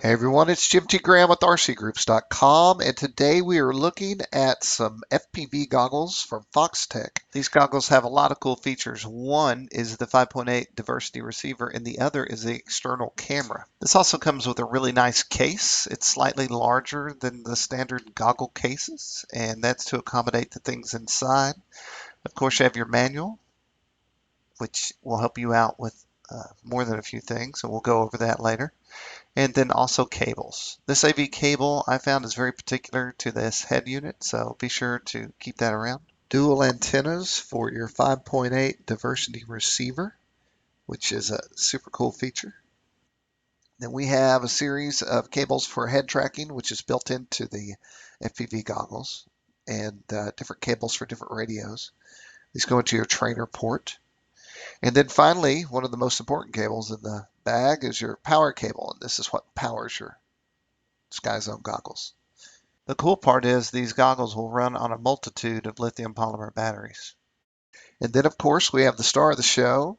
Hey everyone, it's Jim T. Graham with RCGroups.com, and today we are looking at some FPV goggles from Foxtech. These goggles have a lot of cool features. One is the 5.8 diversity receiver, and the other is the external camera. This also comes with a really nice case. It's slightly larger than the standard goggle cases, and that's to accommodate the things inside. Of course, you have your manual, which will help you out with more than a few things, and we'll go over that later. And then also cables. This AV cable I found is very particular to this head unit, so be sure to keep that around. Dual antennas for your 5.8 diversity receiver, which is a super cool feature. Then we have a series of cables for head tracking, which is built into the FPV goggles, and different cables for different radios. These go into your trainer port. And then finally, one of the most important cables in the bag is your power cable, and this is what powers your Skyzone goggles. The cool part is these goggles will run on a multitude of lithium polymer batteries. And then of course we have the star of the show,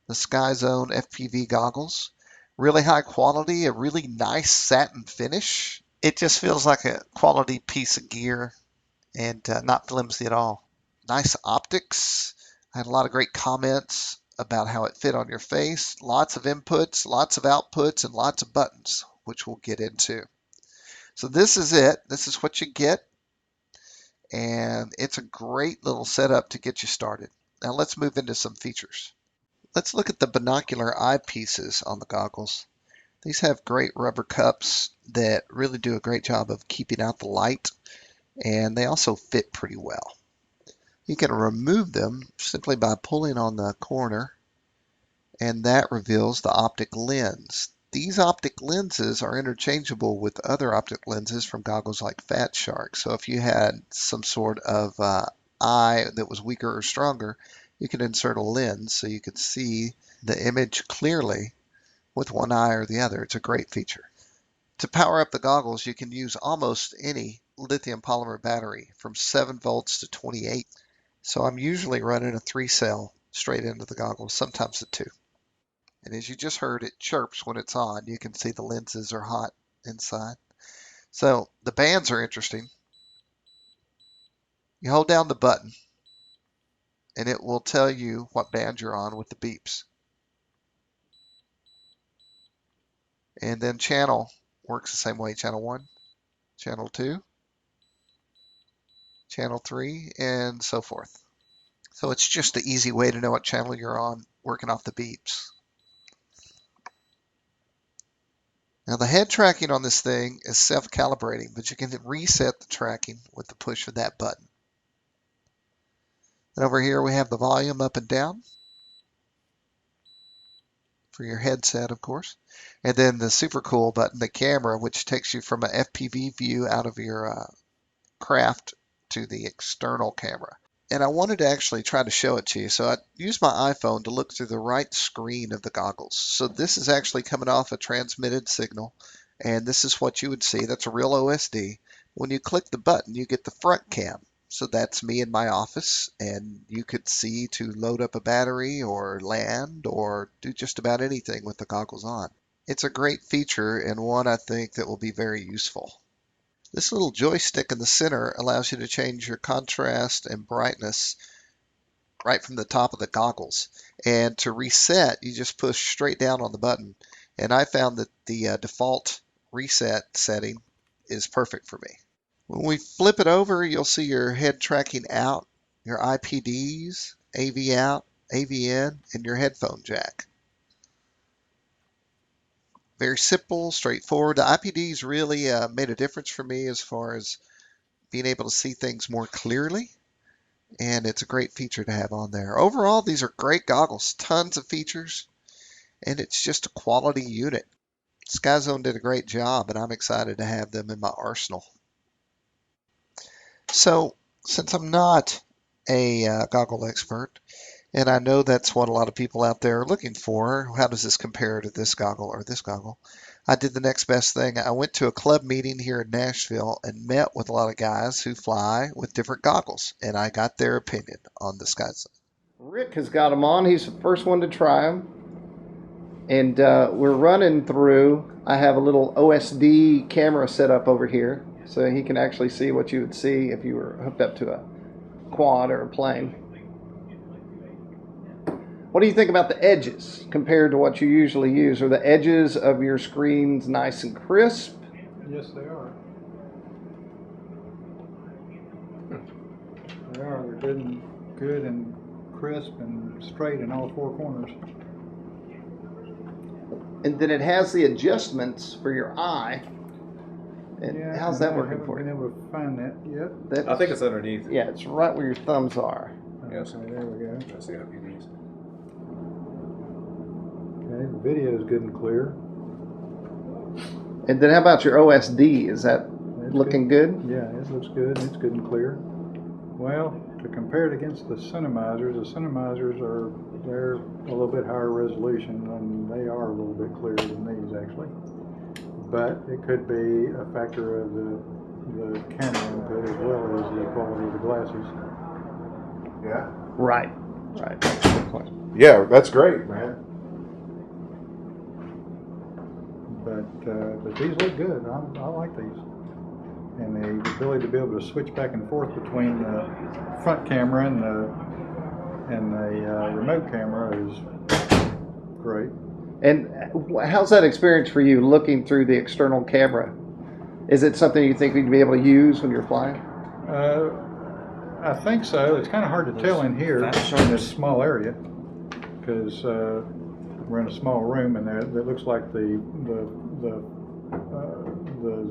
the Skyzone FPV goggles. Really high quality, a really nice satin finish. It just feels like a quality piece of gear and not flimsy at all. Nice optics. I had a lot of great comments about how it fit on your face. Lots of inputs, lots of outputs, and lots of buttons, which we'll get into. So this is it. This is what you get. And it's a great little setup to get you started. Now let's move into some features. Let's look at the binocular eyepieces on the goggles. These have great rubber cups that really do a great job of keeping out the light, and they also fit pretty well. You can remove them simply by pulling on the corner, and that reveals the optic lens. These optic lenses are interchangeable with other optic lenses from goggles like Fat Shark. So if you had some sort of eye that was weaker or stronger, you could insert a lens so you could see the image clearly with one eye or the other. It's a great feature. To power up the goggles, you can use almost any lithium polymer battery from 7 volts to 28. So I'm usually running a 3-cell straight into the goggles, sometimes a 2. And as you just heard, it chirps when it's on. You can see the lenses are hot inside. So the bands are interesting. You hold down the button and it will tell you what band you're on with the beeps. And then channel works the same way. Channel 1, channel 2, channel 3, and so forth. So it's just the easy way to know what channel you're on, working off the beeps. Now the head tracking on this thing is self-calibrating, but you can reset the tracking with the push of that button. And over here we have the volume up and down for your headset, of course. And then the super cool button, the camera, which takes you from an FPV view out of your craft to the external camera. And I wanted to actually try to show it to you. So I used my iPhone to look through the right screen of the goggles. So this is actually coming off a transmitted signal. And this is what you would see. That's a real OSD. When you click the button, you get the front cam. So that's me in my office. And you could see to load up a battery or land or do just about anything with the goggles on. It's a great feature and one I think that will be very useful. This little joystick in the center allows you to change your contrast and brightness right from the top of the goggles. And to reset, you just push straight down on the button. And I found that the default reset setting is perfect for me. When we flip it over, you'll see your head tracking out, your IPDs, AV out, AV in, and your headphone jack. Very simple, straightforward. The IPDs really made a difference for me as far as being able to see things more clearly, and it's a great feature to have on there. Overall, these are great goggles, tons of features, and it's just a quality unit. Skyzone did a great job, and I'm excited to have them in my arsenal. So, since I'm not a goggle expert, and I know that's what a lot of people out there are looking for. How does this compare to this goggle or this goggle? I did the next best thing. I went to a club meeting here in Nashville and met with a lot of guys who fly with different goggles, and I got their opinion on the Skyzone. Rick has got them on. He's the first one to try them. And we're running through, I have a little OSD camera set up over here, so he can actually see what you would see if you were hooked up to a quad or a plane. What do you think about the edges compared to what you usually use? Are the edges of your screens nice and crisp? Yes, they are. They are. They're good and crisp and straight in all four corners. And then it has the adjustments for your eye. And yeah, how's that working for you? I haven't been able to find that yet. I think it's underneath. Yeah, it's right where your thumbs are. Yes. Okay, there we go. That's the eyepieces. Okay, the video is good and clear. And then how about your OSD? Is that It's looking good? Yeah, it looks good. It's good and clear. Well, to compare it against the Cinemizers they're a little bit higher resolution, and they are a little bit clearer than these actually. But it could be a factor of the camera input as well as the quality of the glasses. Yeah. Right. Right. That's a good point. Yeah, that's great, man. But these look good. I like these. And the ability to be able to switch back and forth between the front camera and the remote camera is great. And how's that experience for you looking through the external camera? Is it something you think you'd be able to use when you're flying? I think so. It's kind of hard to tell in here in this small area because we're in a small room, and it looks like the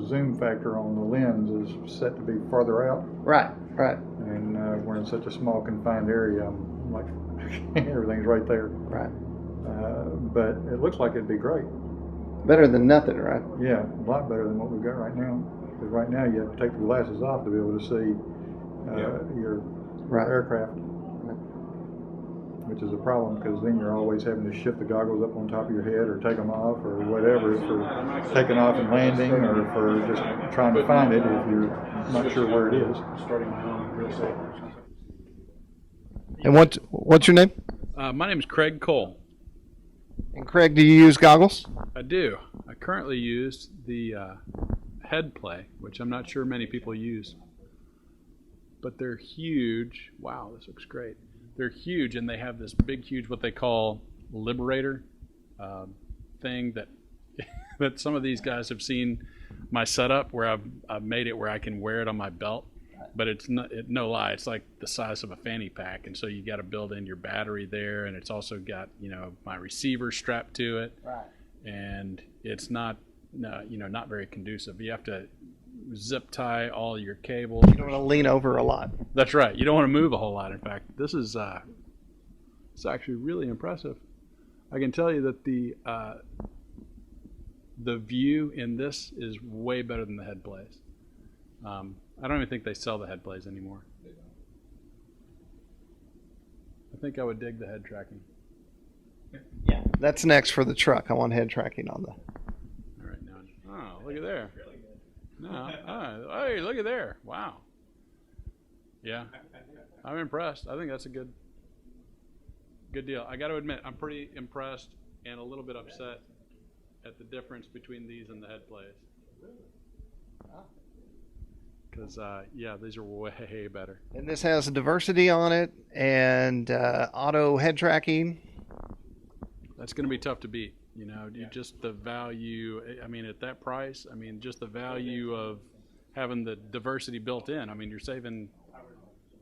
zoom factor on the lens is set to be farther out. Right, right. And we're in such a small confined area. I'm like, everything's right there. Right. But it looks like it'd be great. Better than nothing, right? Yeah, a lot better than what we've got right now. Because right now you have to take the glasses off to be able to see your aircraft. Which is a problem because then you're always having to shift the goggles up on top of your head or take them off or whatever for taking off and landing or for just trying to find it if you're not sure where it is. And what's your name? My name is Craig Kohl. And Craig, do you use goggles? I do. I currently use the head play, which I'm not sure many people use. But they're huge. Wow, this looks great. They're huge, and they have this big, huge, what they call liberator thing that that some of these guys have seen my setup where I've made it where I can wear it on my belt. But it's no lie, it's like the size of a fanny pack, and so you got to build in your battery there, and it's also got my receiver strapped to it, Right. and it's not not very conducive. You have to zip tie all your cables. You don't want to lean over a lot. That's right. You don't want to move a whole lot. In fact, this is it's actually really impressive. I can tell you that the view in this is way better than the head plays. I don't even think they sell the head plays anymore. I think I would dig the head tracking. Yeah. That's next for the truck. I want head tracking on the. All right, now. Oh, look at there. No. Oh, hey, look at there. Wow. Yeah. I'm impressed. I think that's a good deal. I got to admit, I'm pretty impressed and a little bit upset at the difference between these and the head plays. Because, these are way better. And this has diversity on it and auto head tracking. That's going to be tough to beat. Just the value. I mean, at that price, just the value of having the diversity built in. You're saving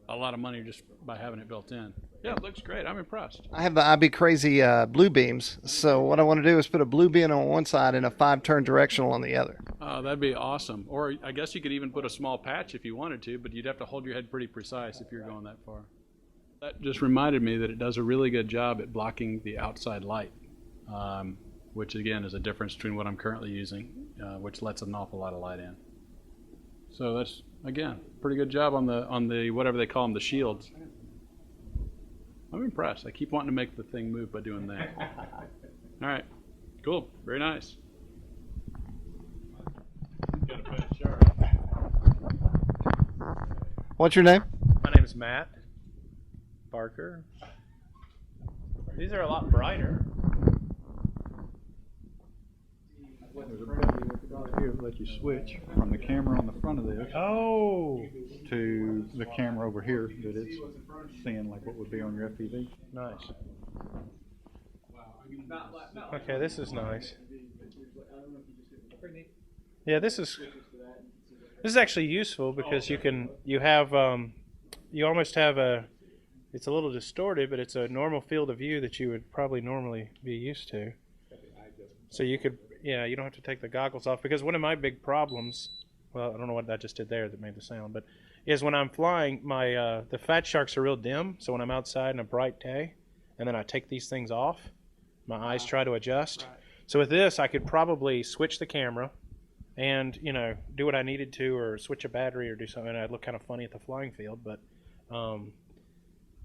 a lot of money just by having it built in. Yeah, it looks great. I'm impressed. I have the IB Crazy blue beams. So what I want to do is put a blue beam on one side and a 5-turn directional on the other. Oh, that'd be awesome. Or I guess you could even put a small patch if you wanted to, but you'd have to hold your head pretty precise if you're going that far. That just reminded me that it does a really good job at blocking the outside light, which again is a difference between what I'm currently using, which lets an awful lot of light in. So that's, again, pretty good job on the whatever they call them, the shields. I'm impressed. I keep wanting to make the thing move by doing that. All right, cool, very nice. What's your name? My name is Matt Barker. These are a lot brighter. There's a button right here that let you switch from the camera on the front of this Oh, to the camera over here that it's seeing like what would be on your FPV. nice. Okay, this is nice. Yeah, this is actually useful because you almost have it's a little distorted, but it's a normal field of view that you would probably normally be used to. So you don't have to take the goggles off, because one of my big problems, well, I don't know what I just did there that made the sound, but is when I'm flying, the fat sharks are real dim. So when I'm outside in a bright day, and then I take these things off, my eyes try to adjust. So with this, I could probably switch the camera and, do what I needed to, or switch a battery or do something. I'd look kind of funny at the flying field, but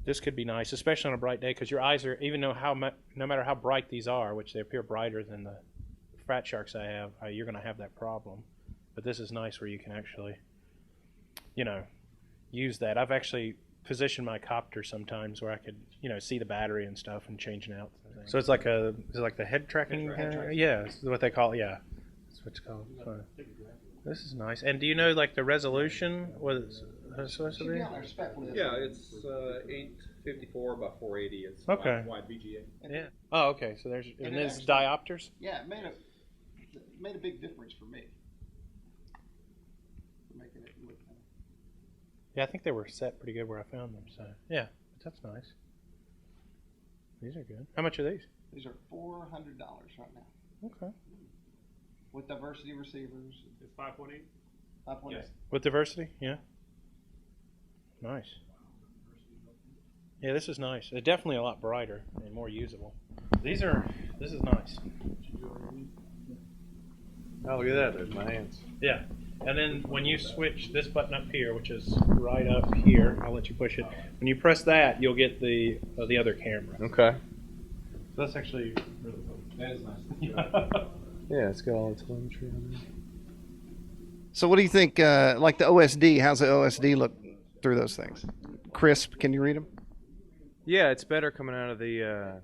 this could be nice, especially on a bright day, because your eyes are, even though no matter how bright these are, which they appear brighter than the fat sharks I have, you're going to have that problem. But this is nice where you can actually, use that. I've actually positioned my copter sometimes where I could, see the battery and stuff and change it out. So it's like is it like the head tracking? Yeah, it's what they call it. Yeah, that's what it's called. So, this is nice. And do you know like the resolution? What it's supposed to be? Yeah, it's 854 by 480. It's Okay. wide VGA. Yeah. Oh, okay. So and there's diopters. Yeah, it made a big difference for me. Making it look Yeah, I think they were set pretty good where I found them. So yeah, that's nice. These are good. How much are these? These are $400 right now. Okay. With diversity receivers. It's 5.8. 5.8. Yes. With diversity? Yeah. Nice. Yeah, this is nice. It's definitely a lot brighter and more usable. This is nice. Oh, look at that. There's my hands. Yeah. And then when you switch this button up here, which is right up here, I'll let you push it. When you press that, you'll get the other camera. Okay. So that's actually really cool. That is nice. Yeah, it's got all the telemetry on there. So what do you think, like the OSD, how's the OSD look through those things? Crisp, can you read them? Yeah, it's better coming out of the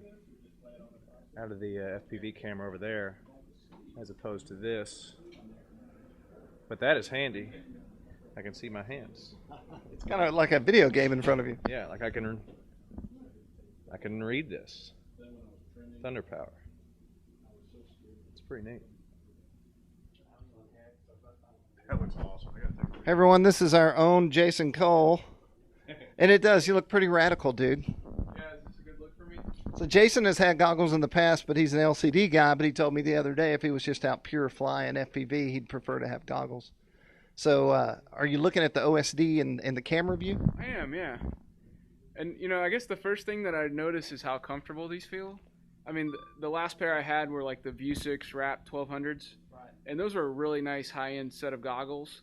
FPV camera over there as opposed to this. But that is handy. I can see my hands. It's kind of like a video game in front of you. Yeah, like I can read this. Thunder power. It's pretty neat. That looks awesome. I gotta take a Hey everyone, this is our own Jason Kohl. And it does, you look pretty radical, dude. Yeah, is this a good look for me? So Jason has had goggles in the past, but he's an LCD guy, but he told me the other day if he was just out pure flying FPV, he'd prefer to have goggles. So are you looking at the OSD in the camera view? I am, yeah. And, I guess the first thing that I noticed is how comfortable these feel. I mean, the last pair I had were like the Vue6 Wrap 1200s. Right. And those were a really nice high-end set of goggles.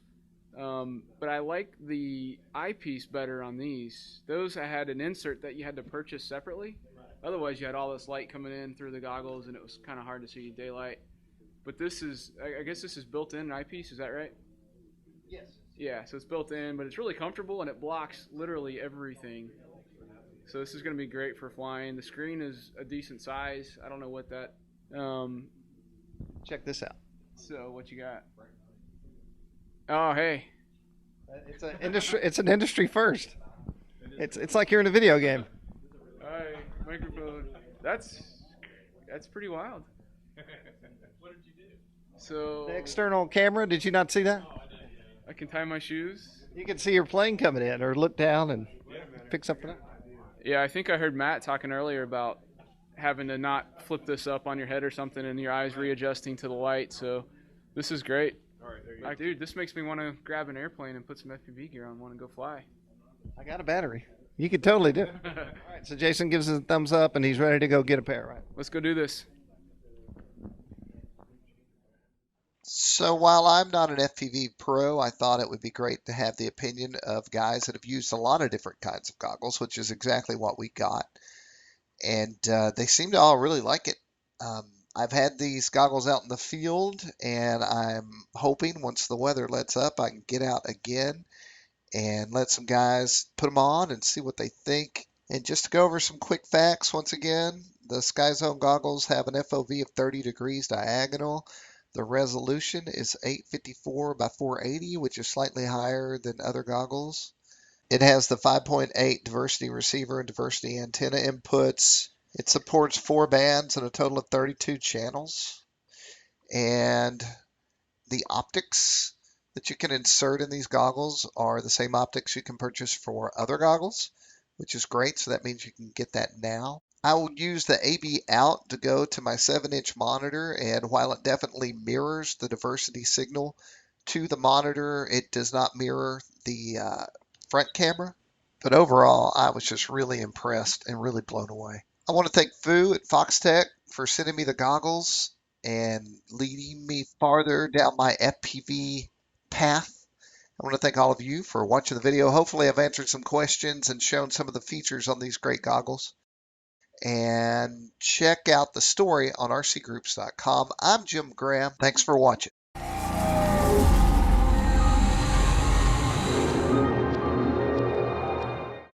But I like the eyepiece better on these. Those I had an insert that you had to purchase separately. Right. Otherwise, you had all this light coming in through the goggles, and it was kind of hard to see daylight. But this is, I guess this is built-in eyepiece, is that right? Yes. Yeah, so it's built in, but it's really comfortable, and it blocks literally everything. So this is going to be great for flying. The screen is a decent size. I don't know what that. Check this out. So what you got? Oh, hey. It's an industry first. It's like you're in a video game. Hi, microphone. That's pretty wild. What did you do? So The external camera, did you not see that? I can tie my shoes. You can see your plane coming in or look down and pick something up. Yeah, I think I heard Matt talking earlier about having to not flip this up on your head or something and your eyes readjusting to the light. So this is great. All right, there you go. Dude, this makes me want to grab an airplane and put some FPV gear on, want to go fly. I got a battery. You could totally do it. All right, so Jason gives us a thumbs up and he's ready to go get a pair, right? Let's go do this. So while I'm not an FPV pro, I thought it would be great to have the opinion of guys that have used a lot of different kinds of goggles, which is exactly what we got. And they seem to all really like it. I've had these goggles out in the field, and I'm hoping once the weather lets up, I can get out again and let some guys put them on and see what they think. And just to go over some quick facts once again, the Skyzone goggles have an FOV of 30 degrees diagonal. The resolution is 854 by 480, which is slightly higher than other goggles. It has the 5.8 diversity receiver and diversity antenna inputs. It supports 4 bands and a total of 32 channels. And the optics that you can insert in these goggles are the same optics you can purchase for other goggles, which is great. So that means you can get that now. I will use the AB out to go to my 7-inch monitor, and while it definitely mirrors the diversity signal to the monitor, it does not mirror the front camera. But overall, I was just really impressed and really blown away. I want to thank Fu at Foxtech for sending me the goggles and leading me farther down my FPV path. I want to thank all of you for watching the video. Hopefully I've answered some questions and shown some of the features on these great goggles. And check out the story on rcgroups.com. I'm Jim Graham. Thanks for watching.